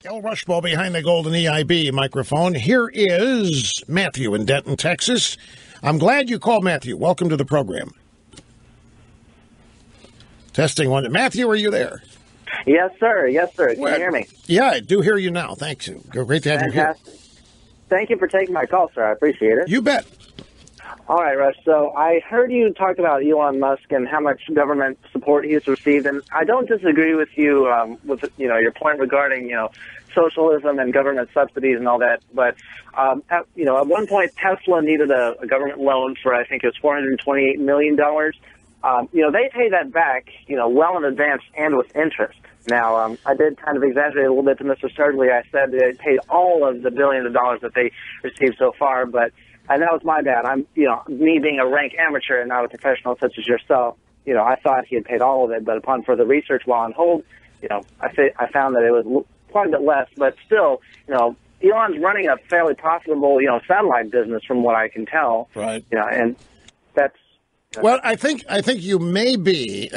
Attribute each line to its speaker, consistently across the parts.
Speaker 1: El Rushbo behind the golden EIB microphone. Here is Matthew in Denton, Texas. I'm glad you called, Matthew. Welcome to the program. Testing one. Matthew, are you there?
Speaker 2: Yes, sir. Yes, sir. Can you hear me?
Speaker 1: Yeah, I do hear you now. Thank you. Great to have you here.
Speaker 2: Thank you for taking my call, sir. I appreciate it.
Speaker 1: You bet.
Speaker 2: All right, Rush. So I heard you talk about Elon Musk and how much government support he's received, and I don't disagree with you with your point regarding socialism and government subsidies and all that. But at one point Tesla needed a government loan for I think it was $428 million. They pay that back well in advance and with interest. Now, I did kind of exaggerate a little bit to Mr. Sturdley. I said they paid all of the billions of dollars that they received so far, and that was my bad. Me being a rank amateur and not a professional such as yourself, I thought he had paid all of it, but upon further research while on hold, I found that it was quite a bit less, but still, Elon's running a fairly profitable, satellite business from what I can tell.
Speaker 1: Right.
Speaker 2: And that's,
Speaker 1: well, I think you may be.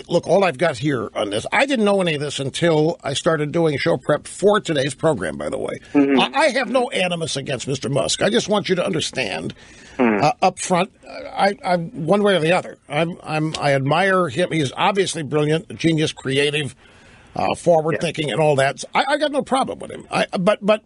Speaker 1: Look, all I've got here on this, I didn't know any of this until I started doing show prep for today's program. By the way, I have no animus against Mr. Musk. I just want you to understand up front. I one way or the other. I admire him. He's obviously brilliant, a genius, creative, forward thinking, and all that. So I got no problem with him. But.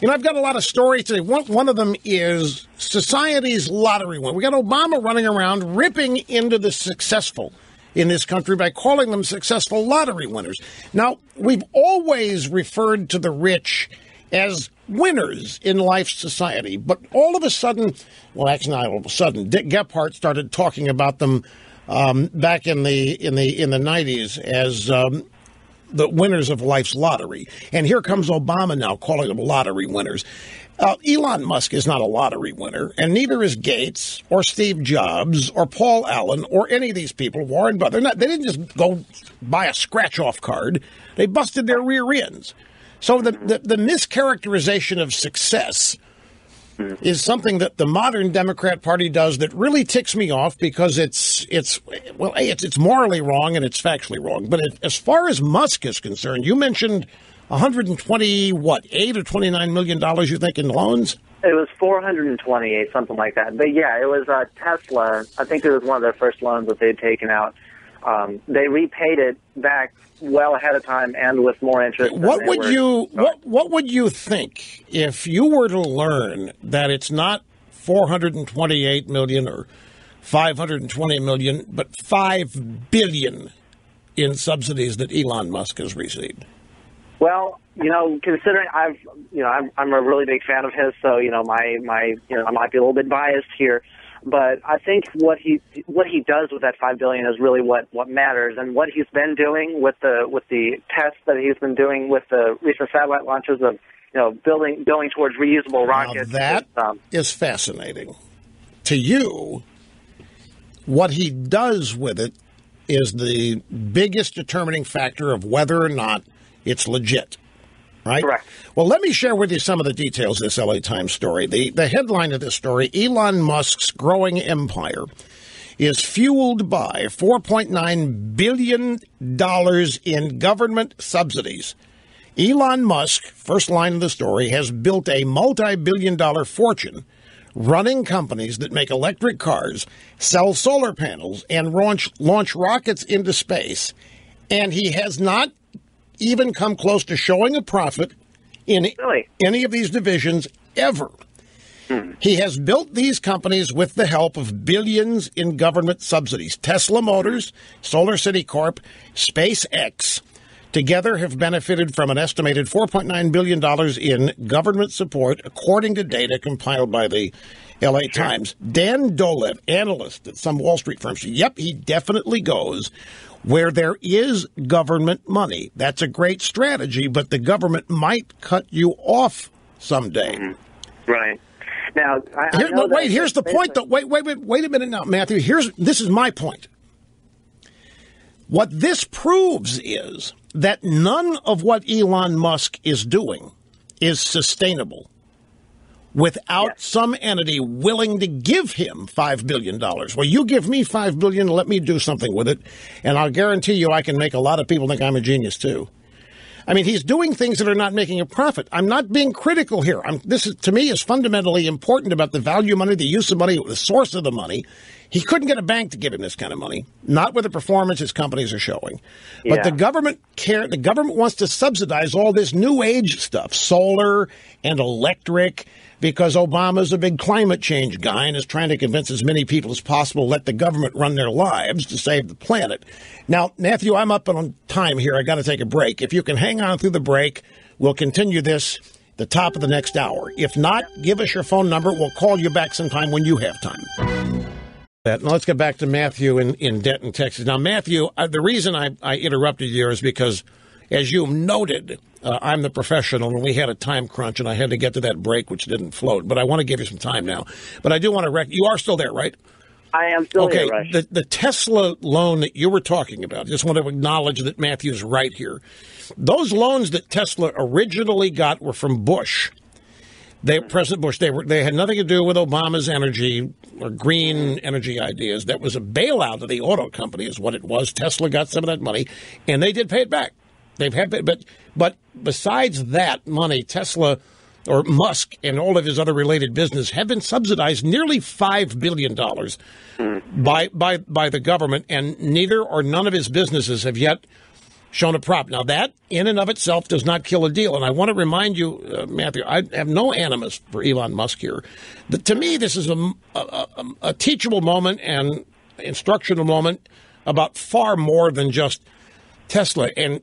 Speaker 1: I've got a lot of stories today. One of them is society's lottery win. We got Obama running around ripping into the successful in this country by calling them successful lottery winners. Now, we've always referred to the rich as winners in life's society, but all of a sudden, well, actually not all of a sudden, Dick Gephardt started talking about them back in the 90s as the winners of life's lottery. And here comes Obama now calling them lottery winners. Elon Musk is not a lottery winner, and neither is Gates or Steve Jobs or Paul Allen or any of these people, Warren Buffett. They didn't just go buy a scratch-off card. They busted their rear ends. So the mischaracterization of success is something that the modern Democrat Party does that really ticks me off because it's morally wrong and it's factually wrong. But as far as Musk is concerned, you mentioned 120 8 or $29 million you think in loans?
Speaker 2: It was 428, something like that. But yeah, it was Tesla. I think it was one of their first loans that they had taken out. They repaid it back well ahead of time and with more interest.
Speaker 1: What would you think if you were to learn that it's not 428 million or 520 million, but 5 billion in subsidies that Elon Musk has received?
Speaker 2: Well, considering I'm a really big fan of his, so I might be a little bit biased here. But I think what he does with that $5 billion is really what matters, and what he's been doing with the tests that he's been doing with the recent satellite launches of going towards reusable rockets.
Speaker 1: Now that is fascinating. To you, what he does with it is the biggest determining factor of whether or not it's legit. Right?
Speaker 2: Correct.
Speaker 1: Well, let me share with you some of the details of this LA Times story. The headline of this story, Elon Musk's growing empire is fueled by $4.9 billion in government subsidies. Elon Musk, first line of the story, has built a multi-billion-dollar fortune running companies that make electric cars, sell solar panels, and launch rockets into space. And he has not even come close to showing a profit in any of these divisions ever. He has built these companies with the help of billions in government subsidies. Tesla Motors, Solar City Corp, SpaceX together have benefited from an estimated $4.9 billion in government support, according to data compiled by the LA Times. Dan Dolev, analyst at some Wall Street firms, yep, he definitely goes where there is government money. That's a great strategy, but the government might cut you off someday.
Speaker 2: Right. Now,
Speaker 1: here's the point, though. Wait a minute now, Matthew. This is my point. What this proves is that none of what Elon Musk is doing is sustainable without some entity willing to give him $5 billion. Well, you give me $5 billion, let me do something with it, and I'll guarantee you I can make a lot of people think I'm a genius, too. I mean, he's doing things that are not making a profit. I'm not being critical here. This is, to me, is fundamentally important about the value of money, the use of money, the source of the money. He couldn't get a bank to give him this kind of money, not with the performance his companies are showing. But the government wants to subsidize all this new age stuff, solar and electric, because Obama's a big climate change guy and is trying to convince as many people as possible to let the government run their lives to save the planet. Now, Matthew, I'm up on time here. I got to take a break. If you can hang on through the break, we'll continue this the top of the next hour. If not, give us your phone number. We'll call you back sometime when you have time. Now, let's get back to Matthew in Denton, Texas. Now, Matthew, the reason I interrupted you is because, as you noted, I'm the professional, and we had a time crunch, and I had to get to that break, which didn't float. But I want to give you some time now. But I do want to you are still there, right?
Speaker 2: I am still here, Rush.
Speaker 1: The Tesla loan that you were talking about, just want to acknowledge that Matthew's right here. Those loans that Tesla originally got were from Bush. President Bush, they had nothing to do with Obama's energy or green energy ideas. That was a bailout of the auto company is what it was. Tesla got some of that money, and they did pay it back. They've had, but besides that money, Tesla or Musk and all of his other related business have been subsidized nearly $5 billion by the government, and neither or none of his businesses have yet shown a profit. Now, that in and of itself does not kill a deal. And I want to remind you, Matthew, I have no animus for Elon Musk here. To me, this is a teachable moment and instructional moment about far more than just Tesla. And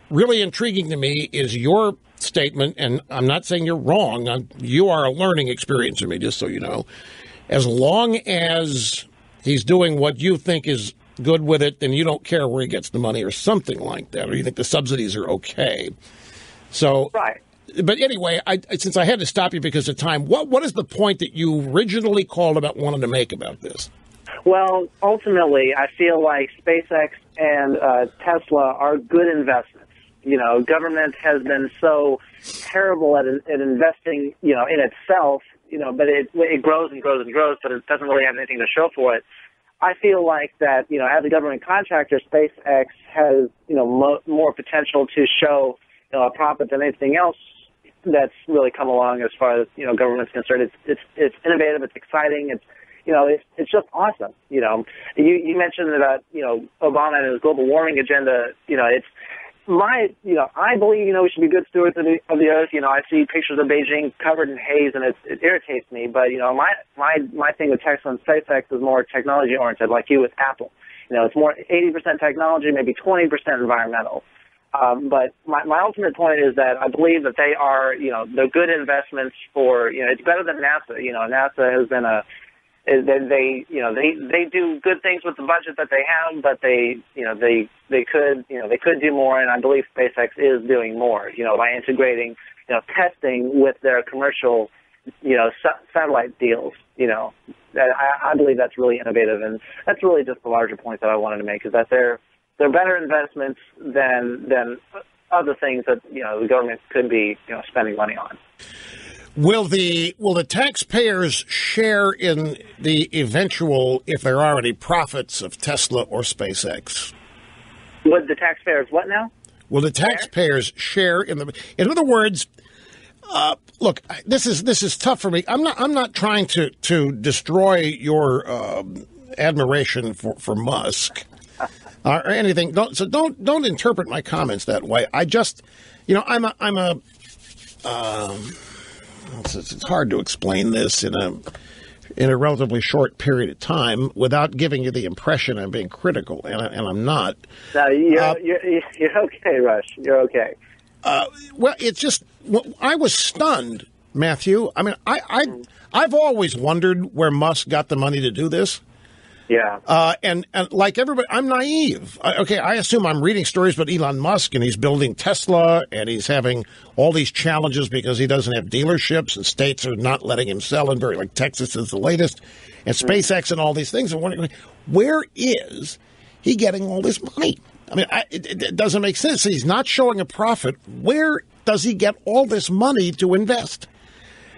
Speaker 1: really intriguing to me is your statement, and I'm not saying you're wrong. You are a learning experience for me, just so you know. As long as he's doing what you think is good with it, then you don't care where he gets the money or something like that, or you think the subsidies are okay. So, right. But anyway, since I had to stop you because of time, what is the point that you originally called about wanting to make about this?
Speaker 2: Well, ultimately, I feel like SpaceX and Tesla are good investments. You know, government has been so terrible at investing, you know, in itself, you know, but it grows and grows and grows, but it doesn't really have anything to show for it. I feel like that, you know, as a government contractor, SpaceX has, you know, more potential to show, you know, a profit than anything else that's really come along as far as, you know, government's concerned. It's innovative, it's exciting, it's just awesome. You know, you mentioned about, you know, Obama and his global warming agenda. You know, I believe, you know, we should be good stewards of the earth. You know, I see pictures of Beijing covered in haze, and it irritates me. But, you know, my thing with Tesla and SpaceX is more technology oriented, like you with Apple. You know, it's more 80% technology, maybe 20% environmental. But my ultimate point is that I believe that they are, you know, they're good investments for, you know, it's better than NASA. You know, NASA has been they do good things with the budget that they have, but they could do more, and I believe SpaceX is doing more, you know, by integrating, you know, testing with their commercial, you know, satellite deals. You know, I believe that's really innovative, and that's really just the larger point that I wanted to make, is that they're better investments than other things that, you know, the government could be, you know, spending money on.
Speaker 1: Will the taxpayers share in the eventual, if there are any profits, of Tesla or SpaceX?
Speaker 2: Would the taxpayers what now?
Speaker 1: Will the taxpayers share in the? In other words, look, this is tough for me. I'm not trying to destroy your admiration for Musk or anything. Don't interpret my comments that way. I just, you know, it's hard to explain this in a relatively short period of time without giving you the impression I'm being critical, and I'm not.
Speaker 2: No, you're okay, Rush. You're okay.
Speaker 1: Well, it's just I was stunned, Matthew. I mean, I've always wondered where Musk got the money to do this. Yeah. And like everybody, I'm naive. I assume I'm reading stories about Elon Musk, and he's building Tesla, and he's having all these challenges because he doesn't have dealerships, and states are not letting him sell in like Texas is the latest, and SpaceX and all these things. I'm wondering, where is he getting all this money? I mean, it doesn't make sense. He's not showing a profit. Where does he get all this money to invest?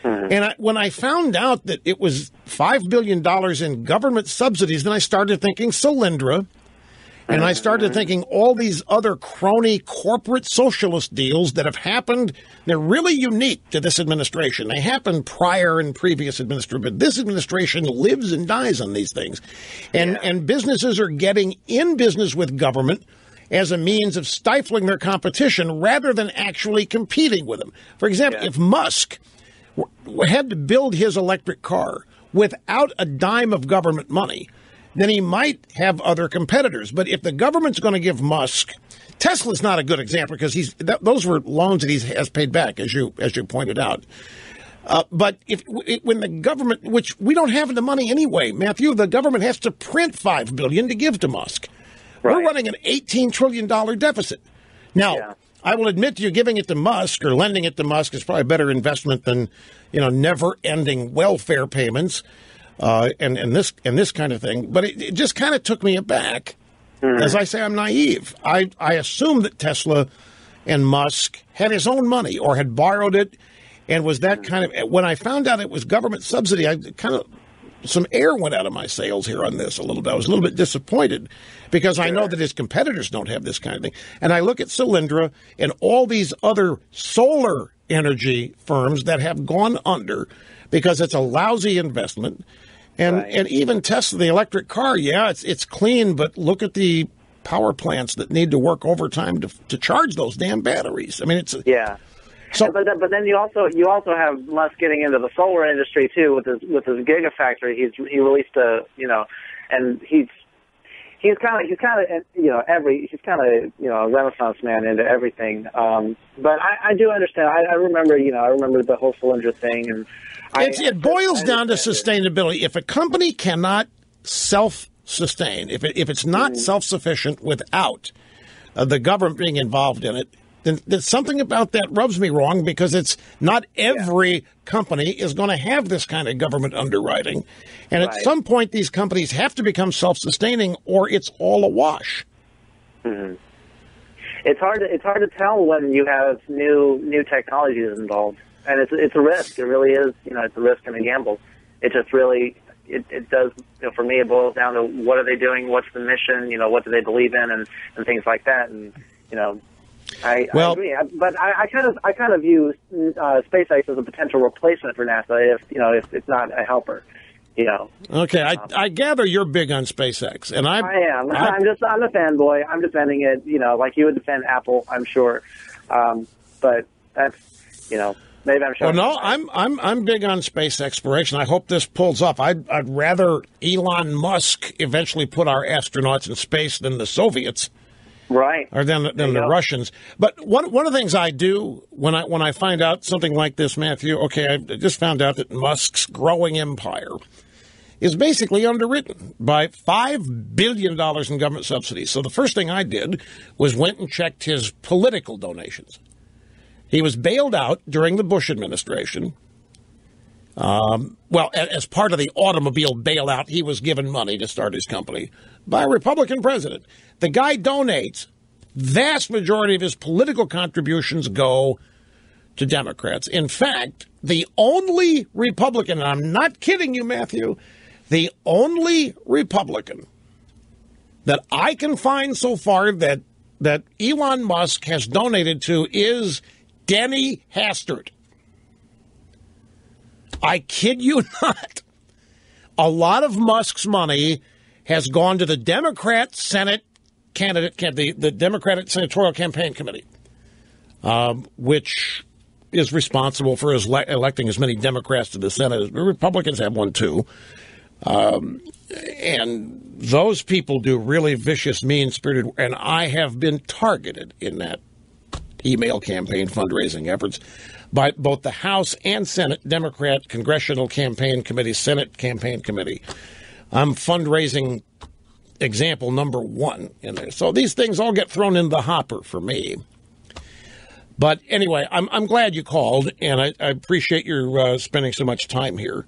Speaker 1: And when I found out that it was $5 billion in government subsidies, then I started thinking Solyndra. And I started thinking all these other crony corporate socialist deals that have happened, they're really unique to this administration. They happened prior and previous administration, but this administration lives and dies on these things. And businesses are getting in business with government as a means of stifling their competition rather than actually competing with them. For example, if Musk had to build his electric car without a dime of government money, then he might have other competitors. But if the government's going to give Musk, Tesla's not a good example because those were loans that he has paid back, as you pointed out. But when the government, which we don't have the money anyway, Matthew, the government has to print $5 billion to give to Musk. Right. We're running an $18 trillion deficit. Now, I will admit to you, giving it to Musk or lending it to Musk is probably a better investment than, never-ending welfare payments. And this kind of thing, but it just kind of took me aback. As I say, I'm naive. I assumed that Tesla and Musk had his own money or had borrowed it, and was that kind of. When I found out it was government subsidy, some air went out of my sails here on this a little bit. I was a little bit disappointed because I know that his competitors don't have this kind of thing. And I look at Solyndra and all these other solar energy firms that have gone under because it's a lousy investment. And even Tesla, the electric car, it's clean, but look at the power plants that need to work overtime to charge those damn batteries. I mean, it's So,
Speaker 2: but then you also have Musk getting into the solar industry too with his gigafactory. He released a and he's kind of a Renaissance man into everything. But I do understand. I remember the whole Solyndra thing, and
Speaker 1: it boils down to sustainability. If a company cannot self-sustain, if it's not self-sufficient without the government being involved in it, then there's something about that rubs me wrong because it's not every company is going to have this kind of government underwriting. And at some point, these companies have to become self-sustaining or it's all a wash.
Speaker 2: Mm-hmm. It's hard to tell when you have new technologies involved. And it's a risk. It really is. It's a risk and a gamble. It just really, it does, for me, it boils down to what are they doing? What's the mission? What do they believe in and things like that. And, I agree, but I kind of view SpaceX as a potential replacement for NASA if it's not a helper.
Speaker 1: Okay, I gather you're big on SpaceX, and I
Speaker 2: am. I'm a fanboy. I'm defending it. Like you would defend Apple, I'm sure. But that's maybe I'm sure.
Speaker 1: Well, no, I'm big on space exploration. I hope this pulls up. I'd rather Elon Musk eventually put our astronauts in space than the Soviets.
Speaker 2: Right.
Speaker 1: Or than the Russians. But one of the things I do when I find out something like this, Matthew, I just found out that Musk's growing empire is basically underwritten by $5 billion in government subsidies. So the first thing I did was went and checked his political donations. He was bailed out during the Bush administration. As part of the automobile bailout, he was given money to start his company by a Republican president. The guy donates. Vast majority of his political contributions go to Democrats. In fact, the only Republican, and I'm not kidding you, Matthew, the only Republican that I can find so far that Elon Musk has donated to is Denny Hastert. I kid you not. A lot of Musk's money has gone to the Democrat Senate candidate, the Democratic Senatorial Campaign Committee, which is responsible for electing as many Democrats to the Senate as Republicans have one too. And those people do really vicious, mean-spirited, and I have been targeted in that email campaign fundraising efforts by both the House and Senate Democrat Congressional Campaign Committee, Senate Campaign Committee. I'm fundraising example number one in there. So these things all get thrown in the hopper for me. But anyway, I'm glad you called, and I appreciate your spending so much time here.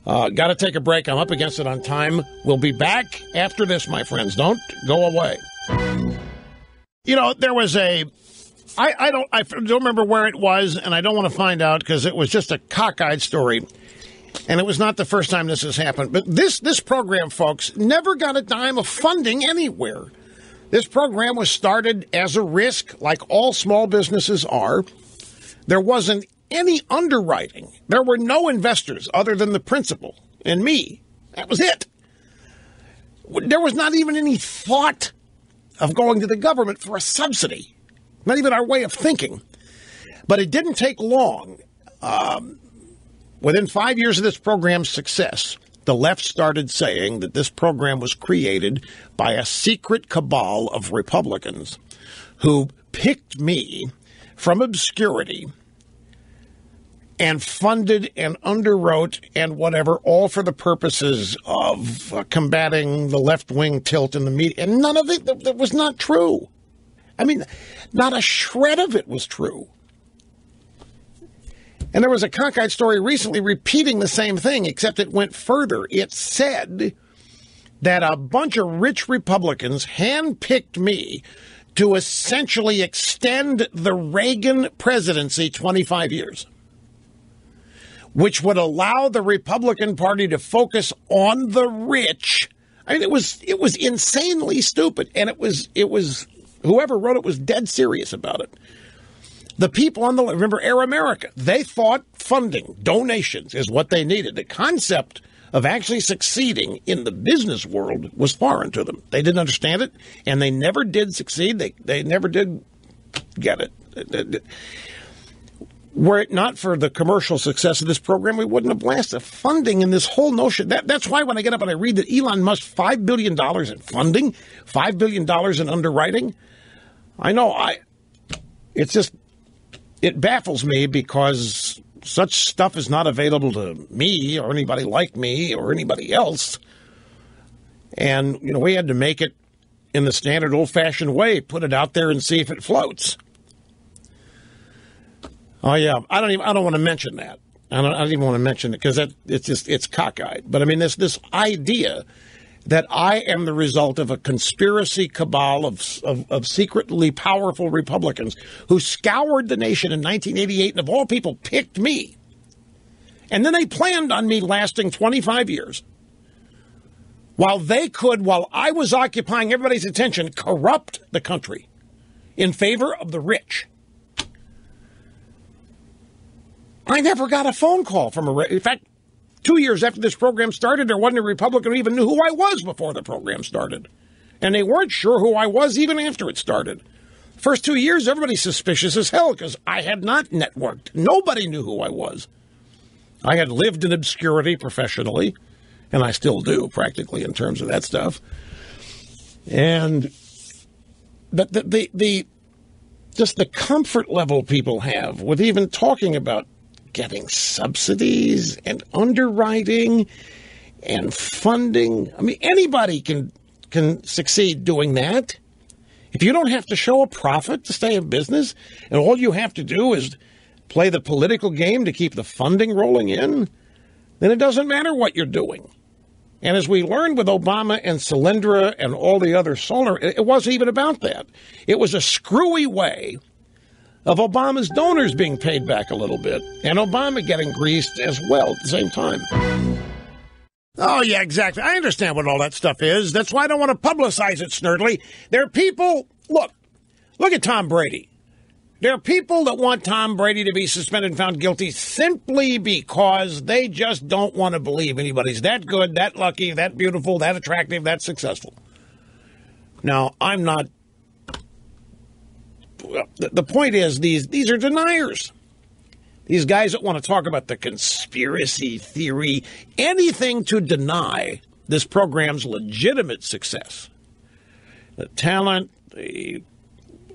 Speaker 1: Got to take a break. I'm up against it on time. We'll be back after this, my friends. Don't go away. There was I don't remember where it was, and I don't want to find out because it was just a cockeyed story. And it was not the first time this has happened. But this program, folks, never got a dime of funding anywhere. This program was started as a risk, like all small businesses are. There wasn't any underwriting. There were no investors other than the principal and me. That was it. There was not even any thought of going to the government for a subsidy. Not even our way of thinking. But it didn't take long. Within 5 years of this program's success, the left started saying that this program was created by a secret cabal of Republicans who picked me from obscurity and funded and underwrote and whatever, all for the purposes of combating the left-wing tilt in the media. And none of it that was not true. I mean, not a shred of it was true. And there was a cockeyed story recently repeating the same thing, except it went further. It said that a bunch of rich Republicans handpicked me to essentially extend the Reagan presidency 25 years, which would allow the Republican Party to focus on the rich. I mean, it was insanely stupid, and it was whoever wrote it was dead serious about it. The people on the left, remember Air America, they thought funding, donations is what they needed. The concept of actually succeeding in the business world was foreign to them. They didn't understand it, and they never did succeed. They never did get it. Were it not for the commercial success of this program, we wouldn't have blasted funding in this whole notion. That's why when I get up and I read that Elon Musk, $5 billion in funding, $5 billion in underwriting, I know it baffles me because such stuff is not available to me or anybody like me or anybody else. And, we had to make it in the standard old-fashioned way, put it out there and see if it floats. Oh, yeah. I don't want to mention that. I don't even want to mention it because it's cockeyed. But, I mean, this idea that I am the result of a conspiracy cabal of secretly powerful Republicans who scoured the nation in 1988 and of all people picked me. And then they planned on me lasting 25 years. While I was occupying everybody's attention, corrupt the country in favor of the rich. I never got a phone call from in fact, 2 years after this program started, there wasn't a Republican who even knew who I was before the program started. And they weren't sure who I was even after it started. First 2 years, everybody's suspicious as hell because I had not networked. Nobody knew who I was. I had lived in obscurity professionally, and I still do practically in terms of that stuff. But just the comfort level people have with even talking about getting subsidies and underwriting and funding. I mean, anybody can succeed doing that. If you don't have to show a profit to stay in business, and all you have to do is play the political game to keep the funding rolling in, then it doesn't matter what you're doing. And as we learned with Obama and Solyndra and all the other solar, it wasn't even about that. It was a screwy way of Obama's donors being paid back a little bit, and Obama getting greased as well at the same time. Oh, yeah, exactly. I understand what all that stuff is. That's why I don't want to publicize it, Snurdly. There are people, look at Tom Brady. There are people that want Tom Brady to be suspended and found guilty simply because they just don't want to believe anybody's that good, that lucky, that beautiful, that attractive, that successful. Now, I'm not... The point is, these are deniers. These guys that want to talk about the conspiracy theory, anything to deny this program's legitimate success. The talent, the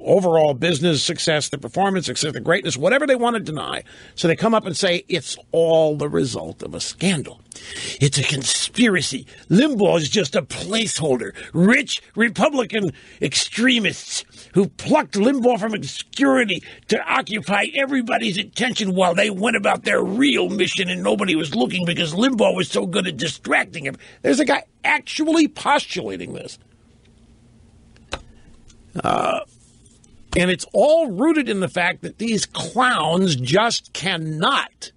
Speaker 1: overall business success, the performance success, the greatness, whatever they want to deny. So they come up and say it's all the result of a scandal. It's a conspiracy. Limbaugh is just a placeholder. Rich Republican extremists who plucked Limbaugh from obscurity to occupy everybody's attention while they went about their real mission and nobody was looking because Limbaugh was so good at distracting him. There's a guy actually postulating this. And it's all rooted in the fact that these clowns just cannot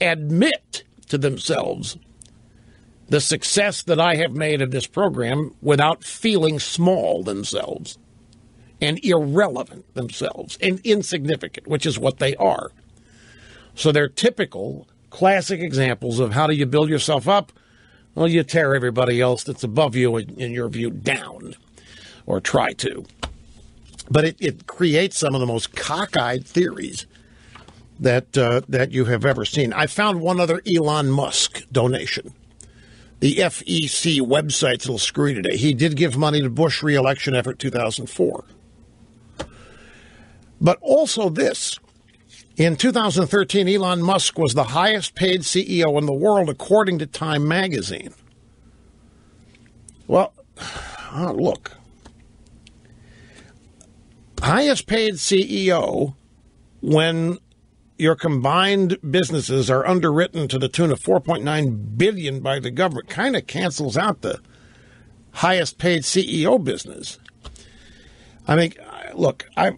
Speaker 1: admit to themselves the success that I have made of this program without feeling small themselves and irrelevant themselves and insignificant, which is what they are. So they're typical, classic examples of how do you build yourself up? Well, you tear everybody else that's above you, in your view, down, or try to. But it creates some of the most cockeyed theories that you have ever seen. I found one other Elon Musk donation. The FEC website's a little screwy today. He did give money to Bush re-election effort 2004. But also this. In 2013, Elon Musk was the highest paid CEO in the world, according to Time magazine. Well, look. Highest paid CEO when your combined businesses are underwritten to the tune of $4.9 billion by the government kind of cancels out the highest paid CEO business. I mean, look, I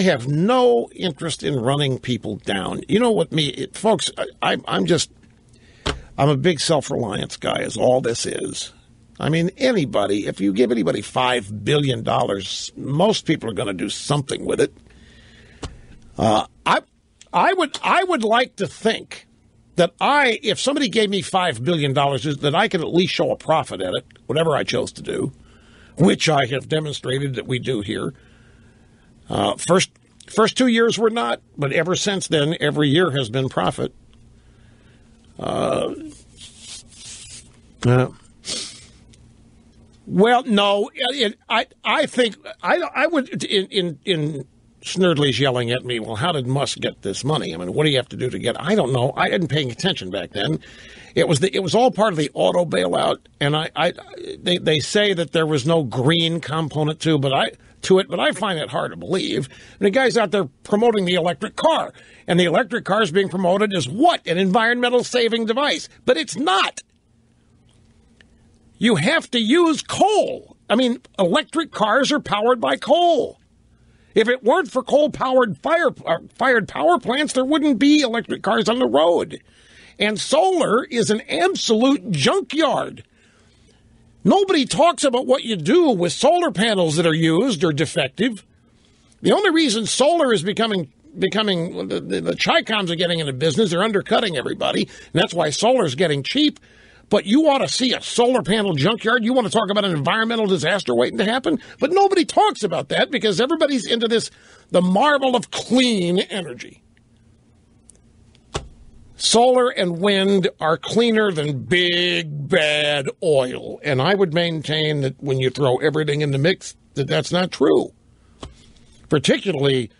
Speaker 1: have no interest in running people down. You know what, folks, I'm a big self-reliance guy, is all this is. I mean, anybody, if you give anybody $5 billion, most people are going to do something with it. I would like to think that if somebody gave me $5 billion, that I could at least show a profit at it, whatever I chose to do, which I have demonstrated that we do here. First 2 years were not, but ever since then, every year has been profit. Well, no, I think I would in Snerdley's yelling at me. Well, how did Musk get this money? I mean, what do you have to do to get? I don't know. I didn't paying attention back then. It was all part of the auto bailout, and they say that there was no green component but I find it hard to believe. And the guy's out there promoting the electric car, and the electric car is being promoted as what? An environmental saving device, but it's not. You have to use coal. I mean, electric cars are powered by coal. If it weren't for coal-powered fired power plants, there wouldn't be electric cars on the road. And solar is an absolute junkyard. Nobody talks about what you do with solar panels that are used or defective. The only reason solar is becoming the Chi-Coms are getting into business, they're undercutting everybody, and that's why solar is getting cheap. But you want to see a solar panel junkyard? You want to talk about an environmental disaster waiting to happen? But nobody talks about that because everybody's into the marvel of clean energy. Solar and wind are cleaner than big, bad oil. And I would maintain that when you throw everything in the mix, that's not true. Particularly,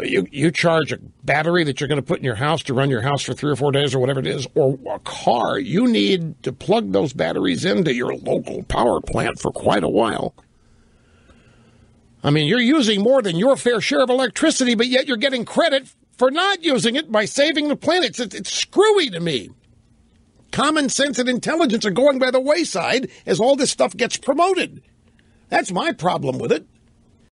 Speaker 1: you charge a battery that you're going to put in your house to run your house for 3 or 4 days or whatever it is, or a car, you need to plug those batteries into your local power plant for quite a while. I mean, you're using more than your fair share of electricity, but yet you're getting credit for not using it by saving the planet. It's screwy to me. Common sense and intelligence are going by the wayside as all this stuff gets promoted. That's my problem with it.